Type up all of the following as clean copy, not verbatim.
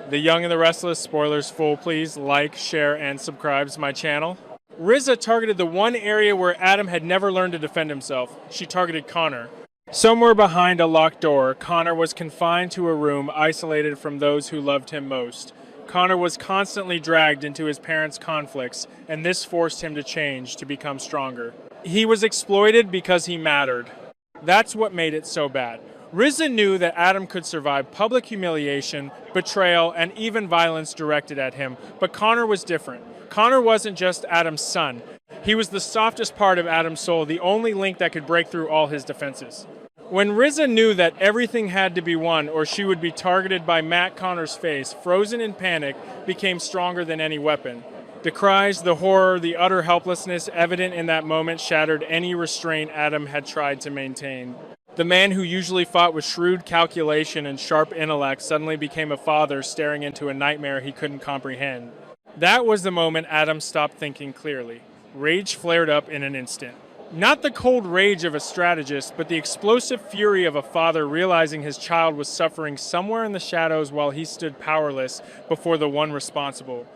The Young and the Restless, spoilers full, please like, share, and subscribe to my channel. Riza targeted the one area where Adam had never learned to defend himself. She targeted Connor. Somewhere behind a locked door, Connor was confined to a room isolated from those who loved him most. Connor was constantly dragged into his parents' conflicts, and this forced him to change, to become stronger. He was exploited because he mattered. That's what made it so bad. Riza knew that Adam could survive public humiliation, betrayal, and even violence directed at him, but Connor was different. Connor wasn't just Adam's son. He was the softest part of Adam's soul, the only link that could break through all his defenses. When Riza knew that everything had to be won or she would be targeted by Matt Connor's face, frozen in panic, became stronger than any weapon. The cries, the horror, the utter helplessness evident in that moment shattered any restraint Adam had tried to maintain. The man who usually fought with shrewd calculation and sharp intellect suddenly became a father staring into a nightmare he couldn't comprehend. That was the moment Adam stopped thinking clearly. Rage flared up in an instant. Not the cold rage of a strategist, but the explosive fury of a father realizing his child was suffering somewhere in the shadows while he stood powerless before the one responsible.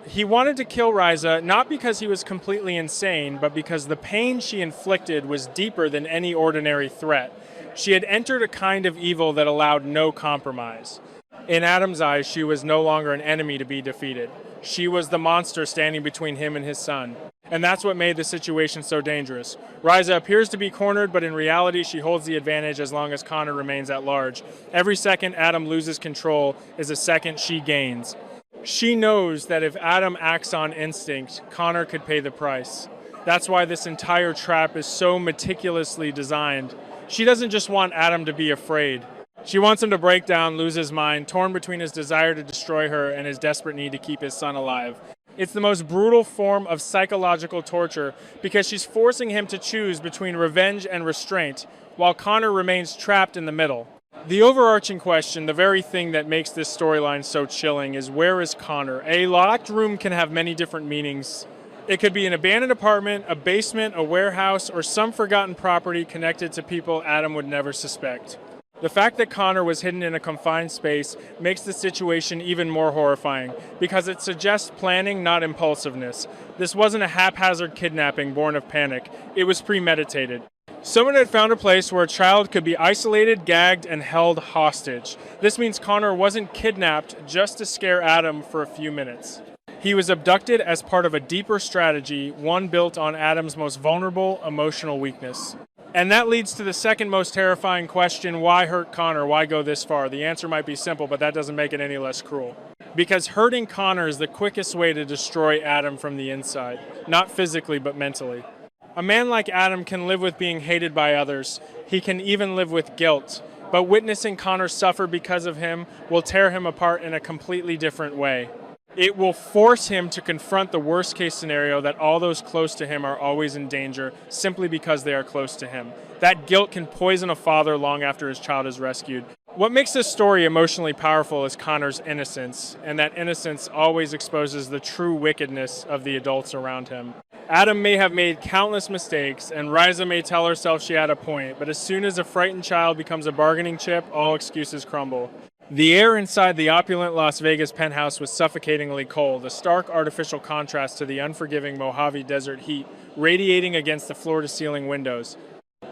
He wanted to kill Riza not because he was completely insane, but because the pain she inflicted was deeper than any ordinary threat. She had entered a kind of evil that allowed no compromise. In Adam's eyes, she was no longer an enemy to be defeated. She was the monster standing between him and his son. And that's what made the situation so dangerous. Riza appears to be cornered, but in reality, she holds the advantage as long as Connor remains at large. Every second Adam loses control is a second she gains. She knows that if Adam acts on instinct, Connor could pay the price. That's why this entire trap is so meticulously designed. She doesn't just want Adam to be afraid. She wants him to break down, lose his mind, torn between his desire to destroy her and his desperate need to keep his son alive. It's the most brutal form of psychological torture because she's forcing him to choose between revenge and restraint, while Connor remains trapped in the middle. The overarching question, the very thing that makes this storyline so chilling, is where is Connor? A locked room can have many different meanings. It could be an abandoned apartment, a basement, a warehouse, or some forgotten property connected to people Adam would never suspect. The fact that Connor was hidden in a confined space makes the situation even more horrifying because it suggests planning, not impulsiveness. This wasn't a haphazard kidnapping born of panic. It was premeditated. Someone had found a place where a child could be isolated, gagged, and held hostage. This means Connor wasn't kidnapped just to scare Adam for a few minutes. He was abducted as part of a deeper strategy, one built on Adam's most vulnerable emotional weakness. And that leads to the second most terrifying question: why hurt Connor? Why go this far? The answer might be simple, but that doesn't make it any less cruel. Because hurting Connor is the quickest way to destroy Adam from the inside. Not physically, but mentally. A man like Adam can live with being hated by others. He can even live with guilt. But witnessing Connor suffer because of him will tear him apart in a completely different way. It will force him to confront the worst case scenario that all those close to him are always in danger simply because they are close to him. That guilt can poison a father long after his child is rescued. What makes this story emotionally powerful is Connor's innocence, and that innocence always exposes the true wickedness of the adults around him. Adam may have made countless mistakes, and Riza may tell herself she had a point, but as soon as a frightened child becomes a bargaining chip, all excuses crumble. The air inside the opulent Las Vegas penthouse was suffocatingly cold, a stark artificial contrast to the unforgiving Mojave Desert heat radiating against the floor-to-ceiling windows.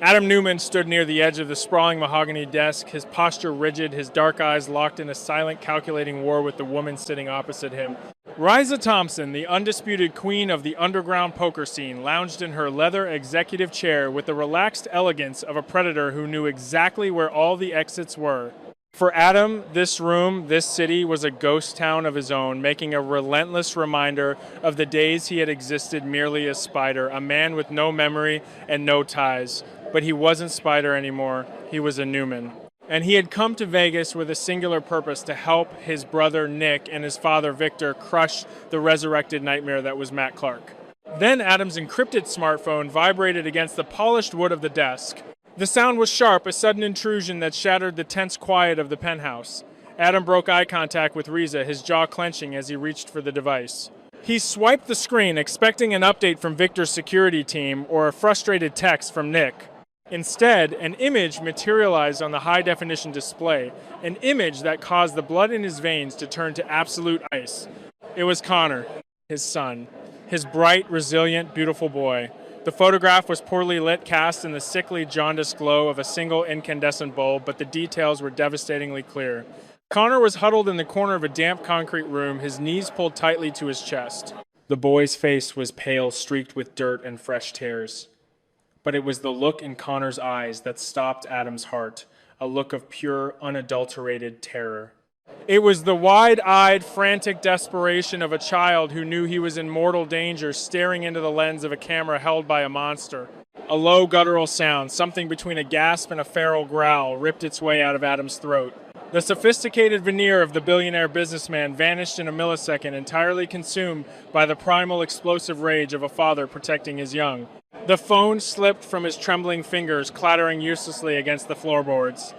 Adam Newman stood near the edge of the sprawling mahogany desk, his posture rigid, his dark eyes locked in a silent, calculating war with the woman sitting opposite him. Riza Thompson, the undisputed queen of the underground poker scene, lounged in her leather executive chair with the relaxed elegance of a predator who knew exactly where all the exits were. For Adam, this room, this city, was a ghost town of his own, making a relentless reminder of the days he had existed merely as Spider, a man with no memory and no ties. But he wasn't Spider anymore, he was a Newman. And he had come to Vegas with a singular purpose: to help his brother Nick and his father Victor crush the resurrected nightmare that was Matt Clark. Then Adam's encrypted smartphone vibrated against the polished wood of the desk. The sound was sharp, a sudden intrusion that shattered the tense quiet of the penthouse. Adam broke eye contact with Riza, his jaw clenching as he reached for the device. He swiped the screen, expecting an update from Victor's security team or a frustrated text from Nick. Instead, an image materialized on the high-definition display, an image that caused the blood in his veins to turn to absolute ice. It was Connor, his son, his bright, resilient, beautiful boy. The photograph was poorly lit, cast in the sickly, jaundiced glow of a single incandescent bulb, but the details were devastatingly clear. Connor was huddled in the corner of a damp concrete room, his knees pulled tightly to his chest. The boy's face was pale, streaked with dirt and fresh tears. But it was the look in Connor's eyes that stopped Adam's heart, a look of pure, unadulterated terror. It was the wide-eyed, frantic desperation of a child who knew he was in mortal danger, staring into the lens of a camera held by a monster. A low, guttural sound, something between a gasp and a feral growl, ripped its way out of Adam's throat. The sophisticated veneer of the billionaire businessman vanished in a millisecond, entirely consumed by the primal, explosive rage of a father protecting his young. The phone slipped from his trembling fingers, clattering uselessly against the floorboards.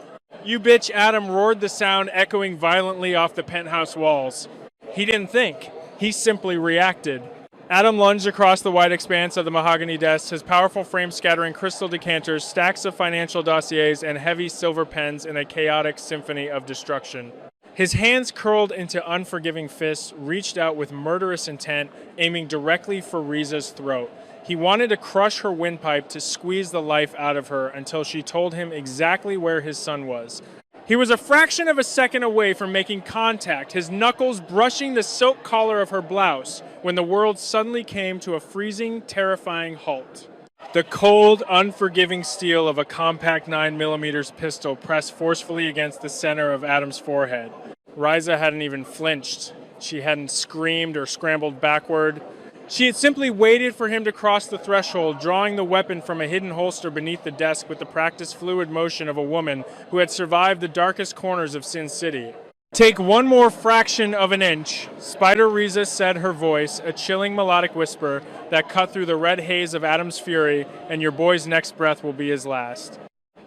"You bitch," Adam roared, the sound echoing violently off the penthouse walls. He didn't think. He simply reacted. Adam lunged across the wide expanse of the mahogany desk, his powerful frame scattering crystal decanters, stacks of financial dossiers, and heavy silver pens in a chaotic symphony of destruction. His hands curled into unforgiving fists, reached out with murderous intent, aiming directly for Riza's throat. He wanted to crush her windpipe, to squeeze the life out of her until she told him exactly where his son was. He was a fraction of a second away from making contact, his knuckles brushing the silk collar of her blouse, when the world suddenly came to a freezing, terrifying halt. The cold, unforgiving steel of a compact 9mm pistol pressed forcefully against the center of Adam's forehead. Riza hadn't even flinched. She hadn't screamed or scrambled backward. She had simply waited for him to cross the threshold, drawing the weapon from a hidden holster beneath the desk with the practiced fluid motion of a woman who had survived the darkest corners of Sin City. "Take one more fraction of an inch," Spider Riza said, her voice, a chilling melodic whisper that cut through the red haze of Adam's fury, "and your boy's next breath will be his last."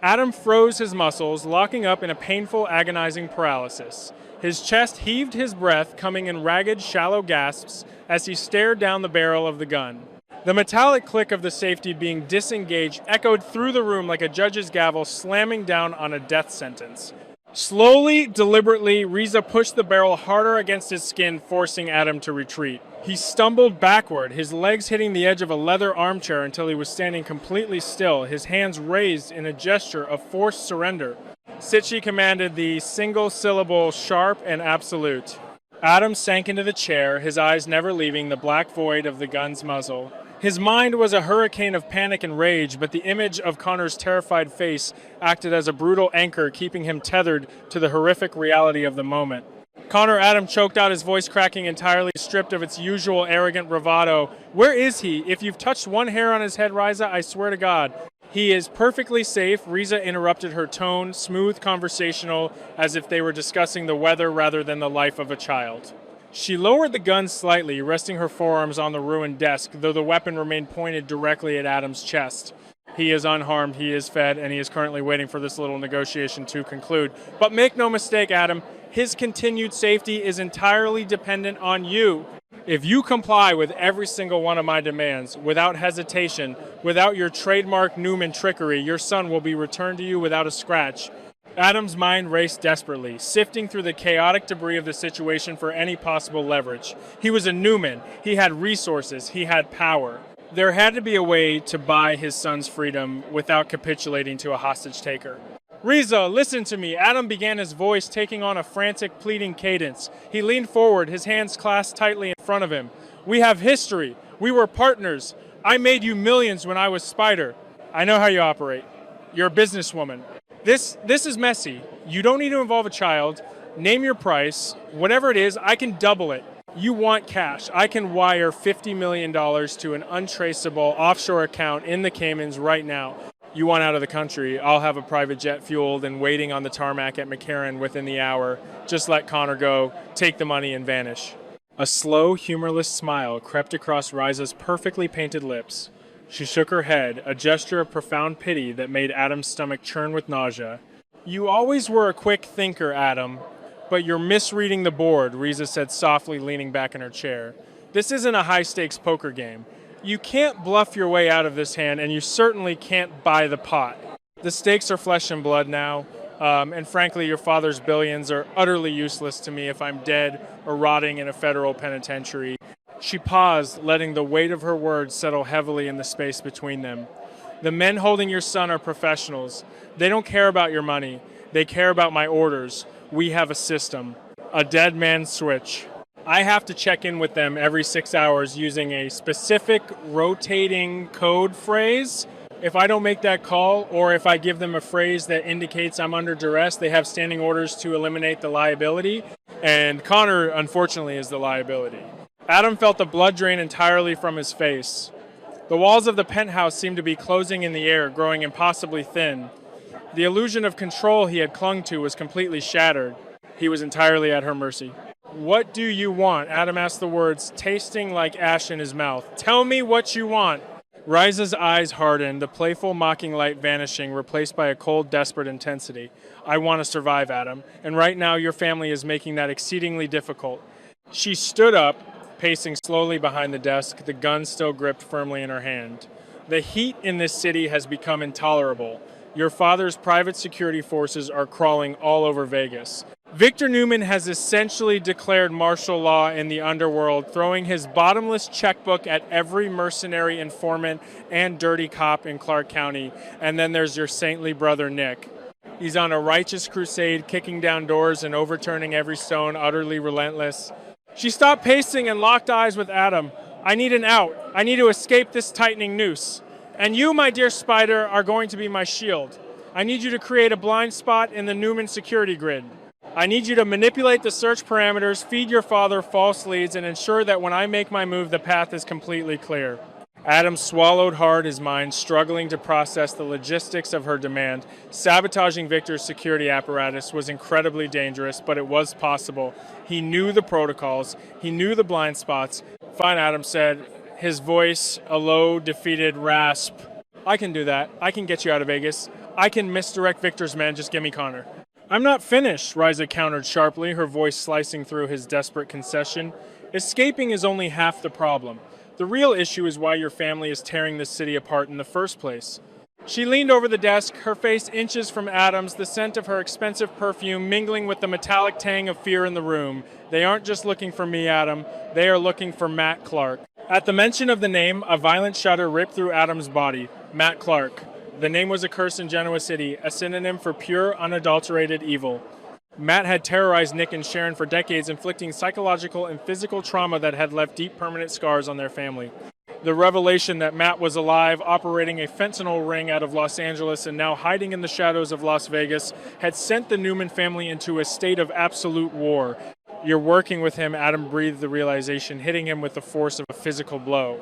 Adam froze his muscles, locking up in a painful, agonizing paralysis. His chest heaved, his breath coming in ragged, shallow gasps as he stared down the barrel of the gun. The metallic click of the safety being disengaged echoed through the room like a judge's gavel slamming down on a death sentence. Slowly, deliberately, Riza pushed the barrel harder against his skin, forcing Adam to retreat. He stumbled backward, his legs hitting the edge of a leather armchair until he was standing completely still, his hands raised in a gesture of forced surrender. "Sit," she commanded, the single syllable sharp and absolute. Adam sank into the chair, his eyes never leaving the black void of the gun's muzzle. His mind was a hurricane of panic and rage, but the image of Connor's terrified face acted as a brutal anchor, keeping him tethered to the horrific reality of the moment. "Connor," Adam choked out, his voice cracking, entirely stripped of its usual arrogant bravado. "Where is he? If you've touched one hair on his head, Riza, I swear to God." "He is perfectly safe," Riza interrupted, her tone smooth, conversational, as if they were discussing the weather rather than the life of a child. She lowered the gun slightly, resting her forearms on the ruined desk, though the weapon remained pointed directly at Adam's chest. "He is unharmed, he is fed, and he is currently waiting for this little negotiation to conclude. But make no mistake, Adam, his continued safety is entirely dependent on you. If you comply with every single one of my demands, without hesitation, without your trademark Newman trickery, your son will be returned to you without a scratch." Adam's mind raced desperately, sifting through the chaotic debris of the situation for any possible leverage. He was a Newman. He had resources. He had power. There had to be a way to buy his son's freedom without capitulating to a hostage taker. "Riza, listen to me," Adam began, his voice taking on a frantic, pleading cadence. He leaned forward, his hands clasped tightly in front of him. "We have history. We were partners. I made you millions when I was Spider. I know how you operate. You're a businesswoman. This is messy. You don't need to involve a child. Name your price. Whatever it is, I can double it. You want cash. I can wire $50 million to an untraceable offshore account in the Caymans right now. You want out of the country. I'll have a private jet fueled and waiting on the tarmac at McCarran within the hour. Just let Connor go, take the money, and vanish." A slow, humorless smile crept across Riza's perfectly painted lips. She shook her head, a gesture of profound pity that made Adam's stomach churn with nausea. "You always were a quick thinker, Adam, but you're misreading the board," Riza said softly, leaning back in her chair. "This isn't a high-stakes poker game. You can't bluff your way out of this hand, and you certainly can't buy the pot. The stakes are flesh and blood now, and frankly, your father's billions are utterly useless to me if I'm dead or rotting in a federal penitentiary. She paused, letting the weight of her words settle heavily in the space between them. The men holding your son are professionals. They don't care about your money. They care about my orders. We have a system. A dead man's switch. I have to check in with them every 6 hours using a specific rotating code phrase. If I don't make that call, or if I give them a phrase that indicates I'm under duress, they have standing orders to eliminate the liability. And Connor, unfortunately, is the liability. Adam felt the blood drain entirely from his face. The walls of the penthouse seemed to be closing in the air, growing impossibly thin. The illusion of control he had clung to was completely shattered. He was entirely at her mercy. "What do you want?" Adam asked, the words tasting like ash in his mouth. "Tell me what you want." Riza's eyes hardened, the playful, mocking light vanishing, replaced by a cold, desperate intensity. "I want to survive, Adam, and right now your family is making that exceedingly difficult." She stood up, pacing slowly behind the desk, the gun still gripped firmly in her hand. "The heat in this city has become intolerable. Your father's private security forces are crawling all over Vegas. Victor Newman has essentially declared martial law in the underworld, throwing his bottomless checkbook at every mercenary informant and dirty cop in Clark County. And then there's your saintly brother, Nick. He's on a righteous crusade, kicking down doors and overturning every stone, utterly relentless." She stopped pacing and locked eyes with Adam. "I need an out. I need to escape this tightening noose. And you, my dear Spider, are going to be my shield. I need you to create a blind spot in the Newman security grid. I need you to manipulate the search parameters, feed your father false leads, and ensure that when I make my move, the path is completely clear." Adam swallowed hard, his mind struggling to process the logistics of her demand. Sabotaging Victor's security apparatus was incredibly dangerous, but it was possible. He knew the protocols. He knew the blind spots. "Fine," Adam said, his voice a low, defeated rasp. "I can do that. I can get you out of Vegas. I can misdirect Victor's men. Just give me Connor." "I'm not finished," Riza countered sharply, her voice slicing through his desperate concession. "Escaping is only half the problem. The real issue is why your family is tearing this city apart in the first place." She leaned over the desk, her face inches from Adam's, the scent of her expensive perfume mingling with the metallic tang of fear in the room. "They aren't just looking for me, Adam. They are looking for Matt Clark." At the mention of the name, a violent shudder ripped through Adam's body. Matt Clark. The name was a curse in Genoa City, a synonym for pure, unadulterated evil. Matt had terrorized Nick and Sharon for decades, inflicting psychological and physical trauma that had left deep permanent scars on their family. The revelation that Matt was alive, operating a fentanyl ring out of Los Angeles and now hiding in the shadows of Las Vegas, had sent the Newman family into a state of absolute war. "You're working with him," Adam breathed the realization, hitting him with the force of a physical blow.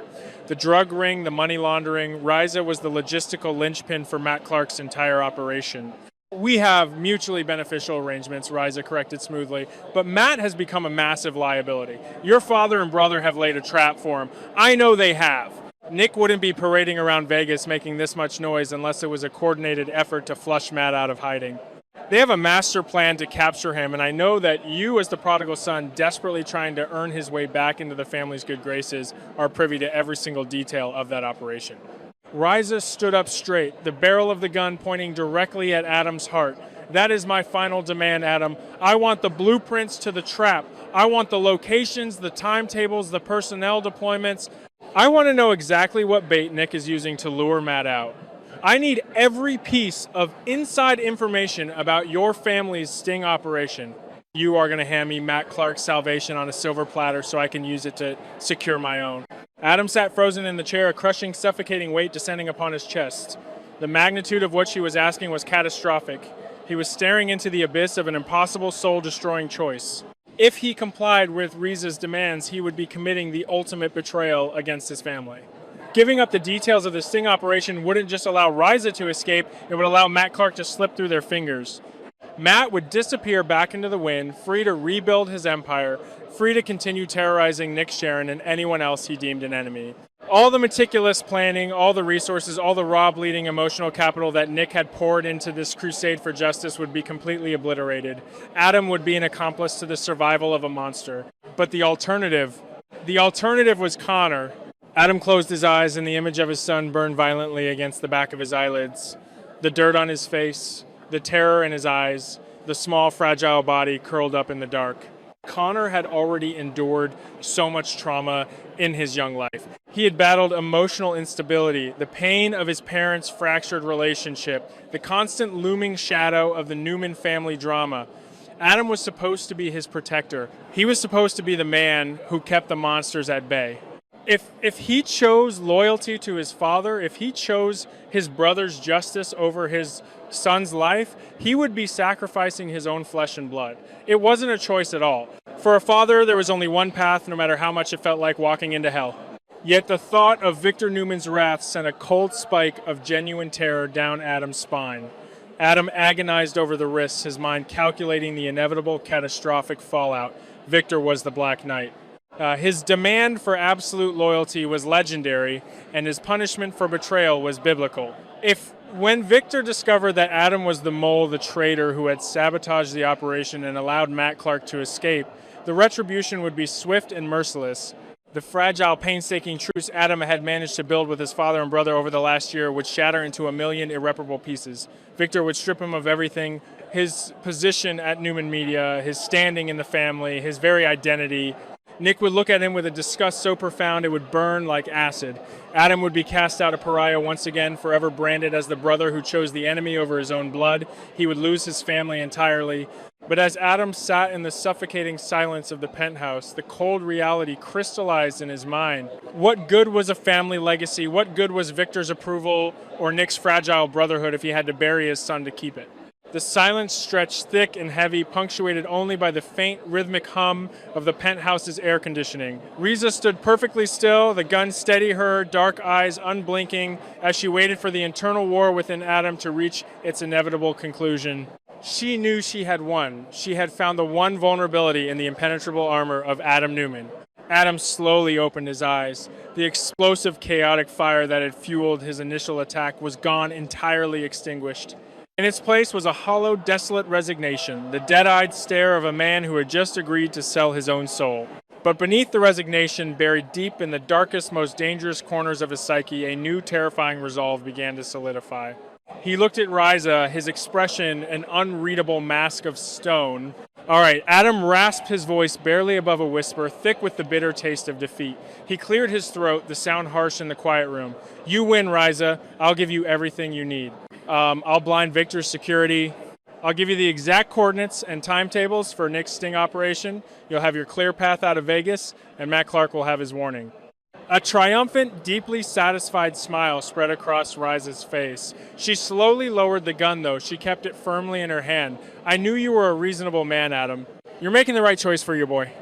The drug ring, the money laundering, Riza was the logistical linchpin for Matt Clark's entire operation. "We have mutually beneficial arrangements," Riza corrected smoothly, "but Matt has become a massive liability. Your father and brother have laid a trap for him. I know they have. Nick wouldn't be parading around Vegas making this much noise unless it was a coordinated effort to flush Matt out of hiding. They have a master plan to capture him, and I know that you, as the prodigal son, desperately trying to earn his way back into the family's good graces, are privy to every single detail of that operation." Riza stood up straight, the barrel of the gun pointing directly at Adam's heart. "That is my final demand, Adam. I want the blueprints to the trap. I want the locations, the timetables, the personnel deployments. I want to know exactly what bait Nick is using to lure Matt out. I need every piece of inside information about your family's sting operation. You are going to hand me Matt Clark's salvation on a silver platter so I can use it to secure my own." Adam sat frozen in the chair, a crushing, suffocating weight descending upon his chest. The magnitude of what she was asking was catastrophic. He was staring into the abyss of an impossible, soul-destroying choice. If he complied with Riza's demands, he would be committing the ultimate betrayal against his family. Giving up the details of the sting operation wouldn't just allow Riza to escape, it would allow Matt Clark to slip through their fingers. Matt would disappear back into the wind, free to rebuild his empire, free to continue terrorizing Nick, Sharon, and anyone else he deemed an enemy. All the meticulous planning, all the resources, all the raw, bleeding emotional capital that Nick had poured into this crusade for justice would be completely obliterated. Adam would be an accomplice to the survival of a monster. But the alternative was Connor. Adam closed his eyes and the image of his son burned violently against the back of his eyelids. The dirt on his face, the terror in his eyes, the small, fragile body curled up in the dark. Connor had already endured so much trauma in his young life. He had battled emotional instability, the pain of his parents' fractured relationship, the constant looming shadow of the Newman family drama. Adam was supposed to be his protector. He was supposed to be the man who kept the monsters at bay. If he chose loyalty to his father, if he chose his brother's justice over his son's life, he would be sacrificing his own flesh and blood. It wasn't a choice at all. For a father, there was only one path, no matter how much it felt like walking into hell. Yet the thought of Victor Newman's wrath sent a cold spike of genuine terror down Adam's spine. Adam agonized over the risks, his mind calculating the inevitable catastrophic fallout. Victor was the Black Knight. His demand for absolute loyalty was legendary, and his punishment for betrayal was biblical. When Victor discovered that Adam was the mole, the traitor who had sabotaged the operation and allowed Matt Clark to escape, the retribution would be swift and merciless. The fragile, painstaking truce Adam had managed to build with his father and brother over the last year would shatter into a million irreparable pieces. Victor would strip him of everything: his position at Newman Media, his standing in the family, his very identity. Nick would look at him with a disgust so profound it would burn like acid. Adam would be cast out a pariah once again, forever branded as the brother who chose the enemy over his own blood. He would lose his family entirely. But as Adam sat in the suffocating silence of the penthouse, the cold reality crystallized in his mind. What good was a family legacy? What good was Victor's approval or Nick's fragile brotherhood if he had to bury his son to keep it? The silence stretched thick and heavy, punctuated only by the faint, rhythmic hum of the penthouse's air conditioning. Riza stood perfectly still, the gun steady her, dark eyes unblinking, as she waited for the internal war within Adam to reach its inevitable conclusion. She knew she had won. She had found the one vulnerability in the impenetrable armor of Adam Newman. Adam slowly opened his eyes. The explosive, chaotic fire that had fueled his initial attack was gone, entirely extinguished. In its place was a hollow, desolate resignation, the dead-eyed stare of a man who had just agreed to sell his own soul. But beneath the resignation, buried deep in the darkest, most dangerous corners of his psyche, a new, terrifying resolve began to solidify. He looked at Riza, his expression an unreadable mask of stone. All right, Adam rasped his voice barely above a whisper, thick with the bitter taste of defeat. He cleared his throat, the sound harsh in the quiet room. You win, Riza. I'll give you everything you need. I'll blind Victor's security. I'll give you the exact coordinates and timetables for Nick's sting operation. You'll have your clear path out of Vegas, and Matt Clark will have his warning. A triumphant, deeply satisfied smile spread across Riza's face. She slowly lowered the gun, though. She kept it firmly in her hand. I knew you were a reasonable man, Adam. You're making the right choice for your boy.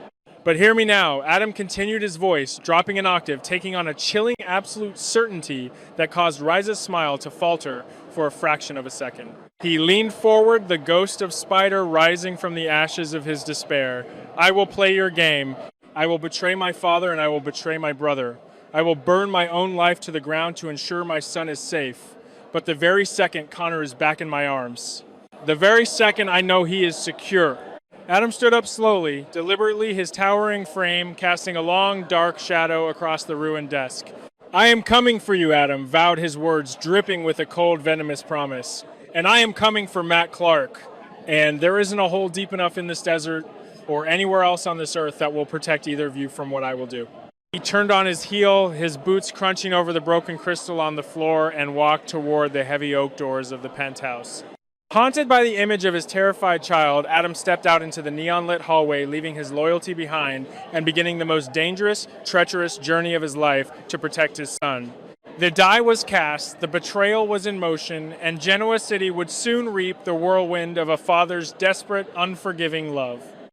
But hear me now. Adam continued his voice, dropping an octave, taking on a chilling absolute certainty that caused Riza's smile to falter for a fraction of a second. He leaned forward, the ghost of Spider rising from the ashes of his despair. I will play your game. I will betray my father and I will betray my brother. I will burn my own life to the ground to ensure my son is safe. But the very second Connor is back in my arms, the very second I know he is secure. Adam stood up slowly, deliberately, his towering frame casting a long, dark shadow across the ruined desk. I am coming for you, Adam, vowed his words, dripping with a cold, venomous promise. And I am coming for Matt Clark. And there isn't a hole deep enough in this desert or anywhere else on this earth that will protect either of you from what I will do. He turned on his heel, his boots crunching over the broken crystal on the floor, and walked toward the heavy oak doors of the penthouse. Haunted by the image of his terrified child, Adam stepped out into the neon-lit hallway, leaving his loyalty behind and beginning the most dangerous, treacherous journey of his life to protect his son. The die was cast, the betrayal was in motion, and Genoa City would soon reap the whirlwind of a father's desperate, unforgiving love.